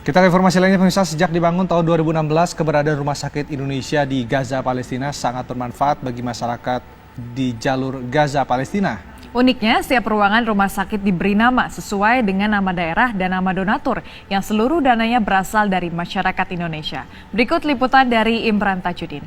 Kita ke informasi lainnya pemirsa, sejak dibangun tahun 2016, keberadaan Rumah Sakit Indonesia di Gaza, Palestina sangat bermanfaat bagi masyarakat di jalur Gaza, Palestina. Uniknya, setiap ruangan rumah sakit diberi nama sesuai dengan nama daerah dan nama donatur yang seluruh dananya berasal dari masyarakat Indonesia. Berikut liputan dari Imran Tajudin.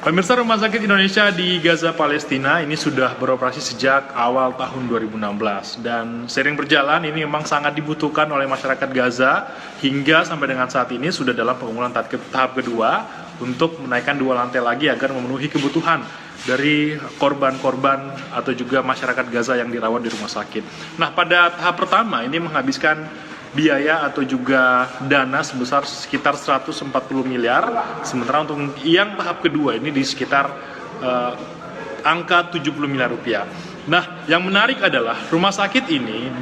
Pemirsa, Rumah Sakit Indonesia di Gaza, Palestina ini sudah beroperasi sejak awal tahun 2016 dan sering berjalan ini memang sangat dibutuhkan oleh masyarakat Gaza hingga sampai dengan saat ini sudah dalam pembangunan tahap kedua untuk menaikkan 2 lantai lagi agar memenuhi kebutuhan dari korban-korban atau juga masyarakat Gaza yang dirawat di rumah sakit. Nah, pada tahap pertama ini menghabiskan biaya atau juga dana sebesar sekitar 140 miliar, sementara untuk yang tahap kedua ini di sekitar angka 70 miliar rupiah. Nah, yang menarik adalah rumah sakit ini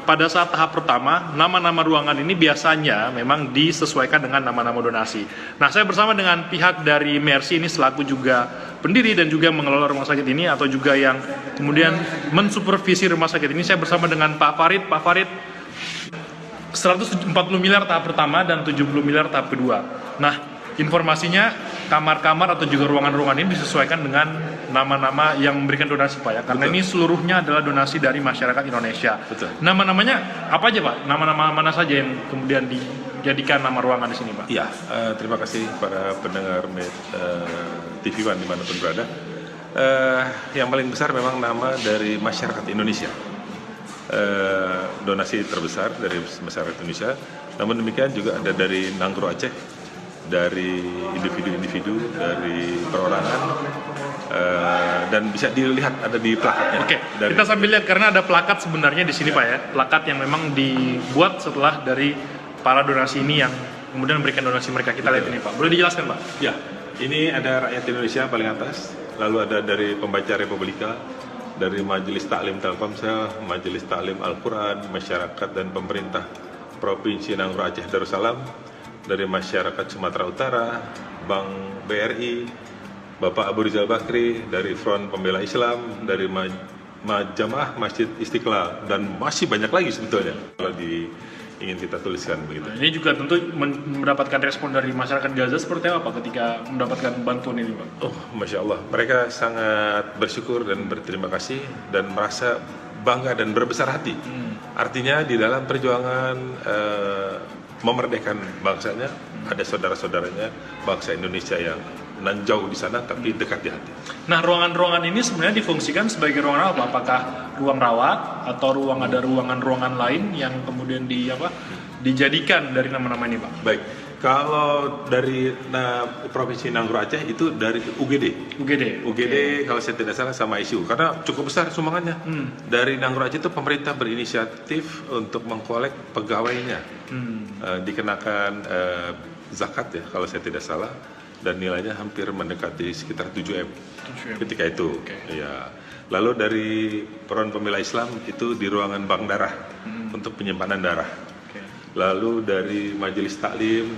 pada saat tahap pertama, nama-nama ruangan ini biasanya memang disesuaikan dengan nama-nama donasi. Nah, saya bersama dengan pihak dari Mercy ini selaku juga pendiri dan juga mengelola rumah sakit ini atau juga yang kemudian mensupervisi rumah sakit ini. Saya bersama dengan Pak Farid. Pak Farid, 140 miliar tahap pertama dan 70 miliar tahap kedua. Nah, informasinya kamar-kamar atau juga ruangan-ruangan ini disesuaikan dengan nama-nama yang memberikan donasi, Pak ya. Karena Betul. ini seluruhnya adalah donasi dari masyarakat Indonesia. Betul. Nama-namanya apa aja, Pak? Nama-nama mana saja yang kemudian dijadikan nama ruangan di sini, Pak? Iya, terima kasih para pendengar TV One dimanapun berada. Yang paling besar memang nama dari masyarakat Indonesia. Donasi terbesar dari masyarakat Indonesia. Namun demikian juga ada dari Nanggro Aceh, dari individu-individu, dari perorangan, dan bisa dilihat ada di plakatnya. Oke, kita sambil lihat karena ada plakat sebenarnya di sini, Pak ya. Plakat yang memang dibuat setelah dari para donasi ini yang kemudian memberikan donasi mereka. Kita lihat ini, Pak. Boleh dijelaskan, Pak? Ya, ini ada rakyat Indonesia paling atas, lalu ada dari Pembaca Republika, dari Majelis Taklim Telkomsel, Majelis Taklim Al-Quran, masyarakat dan pemerintah Provinsi Nanggro Aceh Darussalam, dari masyarakat Sumatera Utara, Bank BRI, Bapak Abu Rizal Bakri, dari Front Pembela Islam, dari Jamaah Masjid Istiqlal, dan masih banyak lagi sebetulnya kalau ingin kita tuliskan begitu. Nah, ini juga tentu mendapatkan respon dari masyarakat Gaza seperti apa, Pak, ketika mendapatkan bantuan ini, Pak? Oh, Masya Allah, mereka sangat bersyukur dan berterima kasih dan merasa bangga dan berbesar hati. Artinya di dalam perjuangan memerdekakan bangsanya, ada saudara-saudaranya bangsa Indonesia yang nan jauh di sana tapi dekat di hati. Nah, ruangan-ruangan ini sebenarnya difungsikan sebagai ruangan apa? Apakah ruang rawat atau ada ruangan-ruangan lain yang kemudian dijadikan dari nama-nama ini, Pak? Baik, kalau dari Provinsi Nanggro Aceh itu dari UGD. UGD kalau saya tidak salah sama ICU karena cukup besar sumbangannya. Dari Nanggro Aceh itu pemerintah berinisiatif untuk mengkolek pegawainya, dikenakan zakat ya kalau saya tidak salah, dan nilainya hampir mendekati sekitar 7M ketika itu. Ya. Lalu dari Front Pembela Islam itu di ruangan bank darah untuk penyimpanan darah. Lalu dari Majelis Taklim,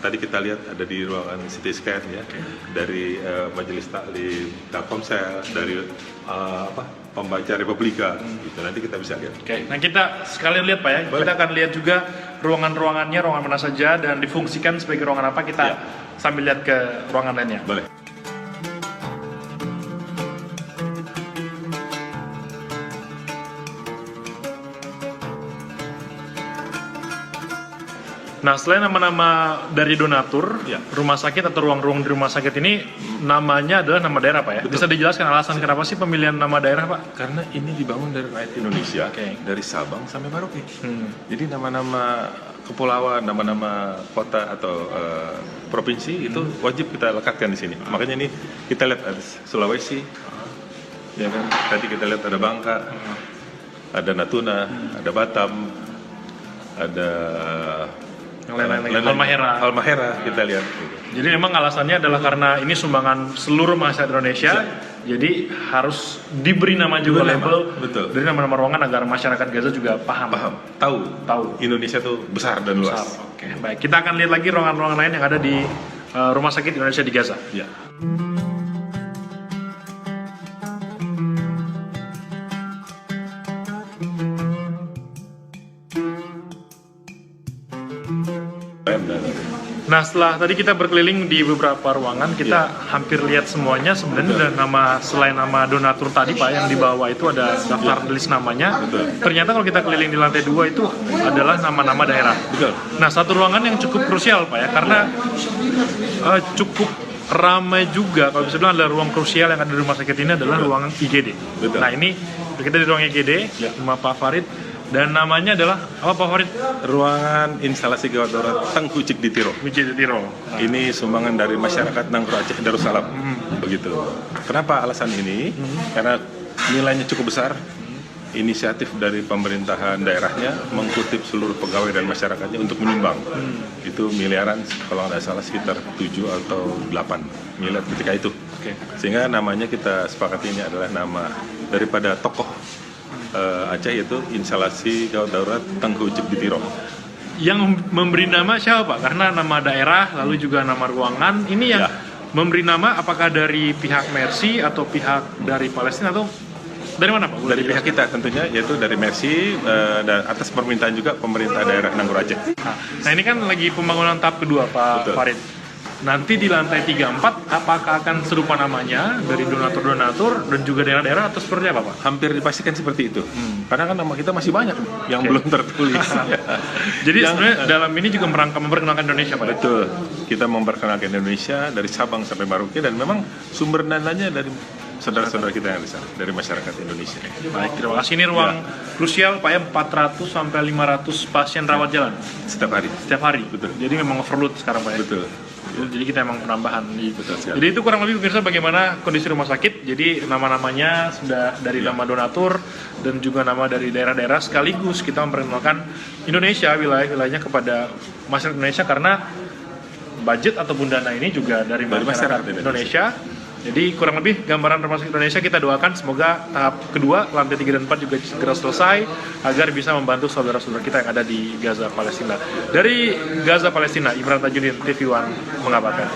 tadi kita lihat ada di ruangan CT scan ya, dari Majelis Taklim Telkomsel, dari Pembaca Republika, gitu. Nanti kita bisa lihat. Nah, kita sekalian lihat, Pak ya. Boleh. Kita akan lihat juga ruangan-ruangannya, ruangan mana saja dan difungsikan sebagai ruangan apa. Kita sambil lihat ke ruangan lainnya. Boleh. Nah, selain nama-nama dari donatur, rumah sakit atau ruang-ruang di rumah sakit ini namanya adalah nama daerah, Pak ya? Betul. Bisa dijelaskan alasan kenapa sih pemilihan nama daerah, Pak? Karena ini dibangun dari rakyat Indonesia, dari Sabang sampai Merauke. Jadi nama-nama kepulauan, nama-nama kota atau provinsi itu wajib kita lekatkan di sini. Makanya ini kita lihat ada Sulawesi, ya kan? Tadi kita lihat ada Bangka, ada Natuna, ada Batam, ada yang lain-lain Halmahera kita lihat. Jadi memang alasannya adalah karena ini sumbangan seluruh masyarakat Indonesia, jadi harus diberi nama juga label dari nama-nama ruangan agar masyarakat Gaza juga paham. Tahu. Indonesia tuh besar dan luas. Oke, baik. Kita akan lihat lagi ruangan-ruangan lain yang ada di Rumah Sakit Indonesia di Gaza. Ya. Nah, setelah tadi kita berkeliling di beberapa ruangan, kita hampir lihat semuanya. Sebenarnya ada nama, selain nama donatur tadi Pak, yang di bawah itu ada daftar list namanya. Ternyata kalau kita keliling di lantai 2 itu adalah nama-nama daerah. Nah, satu ruangan yang cukup krusial Pak ya, karena cukup ramai juga. Kalau bisa bilang adalah ruang krusial yang ada di rumah sakit ini adalah ruangan IGD. Nah, ini kita di ruang IGD, rumah Pak Farid. Dan namanya adalah apa Pak Farid? Ruangan instalasi gawat darurat Tengku Cik di Tiro. Ini sumbangan dari masyarakat Nangro Aceh Darussalam. Begitu. Kenapa alasan ini? Karena nilainya cukup besar. Inisiatif dari pemerintahan daerahnya mengkutip seluruh pegawai dan masyarakatnya untuk menyumbang. Itu miliaran, kalau nggak salah sekitar 7 atau 8 miliar ketika itu. Sehingga namanya kita sepakati ini adalah nama daripada tokoh Aceh, yaitu instalasi gawat darurat Tengku Cik di Tiro. Yang memberi nama siapa Pak? Karena nama daerah lalu juga nama ruangan. Ini yang memberi nama apakah dari pihak Mercy atau pihak dari Palestina atau dari mana Pak? Dari pihak kita tentunya, yaitu dari Mercy dan atas permintaan juga pemerintah daerah Nangro Aceh. Nah, ini kan lagi pembangunan tahap kedua Pak Farid. Nanti di lantai 3-4 apakah akan serupa namanya dari donatur-donatur dan juga daerah-daerah atau seperti apa Pak? Hampir dipastikan seperti itu. Karena kan nama kita masih banyak yang belum tertulis. Jadi sebenarnya dalam ini juga memperkenalkan Indonesia Pak? Betul. Kita memperkenalkan Indonesia dari Sabang sampai Merauke, dan memang sumber dananya dari saudara-saudara kita yang di sana, dari masyarakat Indonesia. Baik, terima kasih. Ini ruang krusial Pak ya, 400 sampai 500 pasien rawat jalan setiap hari. Betul. Jadi memang overload sekarang Pak ya. Betul. Jadi kita emang penambahan. Jadi itu kurang lebih pemirsa bagaimana kondisi rumah sakit. Jadi nama-namanya sudah dari nama donatur dan juga nama dari daerah-daerah, sekaligus kita memperkenalkan Indonesia, wilayah-wilayahnya kepada masyarakat Indonesia, karena budget ataupun dana ini juga dari masyarakat Indonesia. Jadi kurang lebih gambaran Rumah Sakit Indonesia, kita doakan semoga tahap kedua, lantai 3 dan 4 juga segera selesai agar bisa membantu saudara-saudara kita yang ada di Gaza, Palestina. Dari Gaza, Palestina, Imran Tajudin, TV One mengabarkan.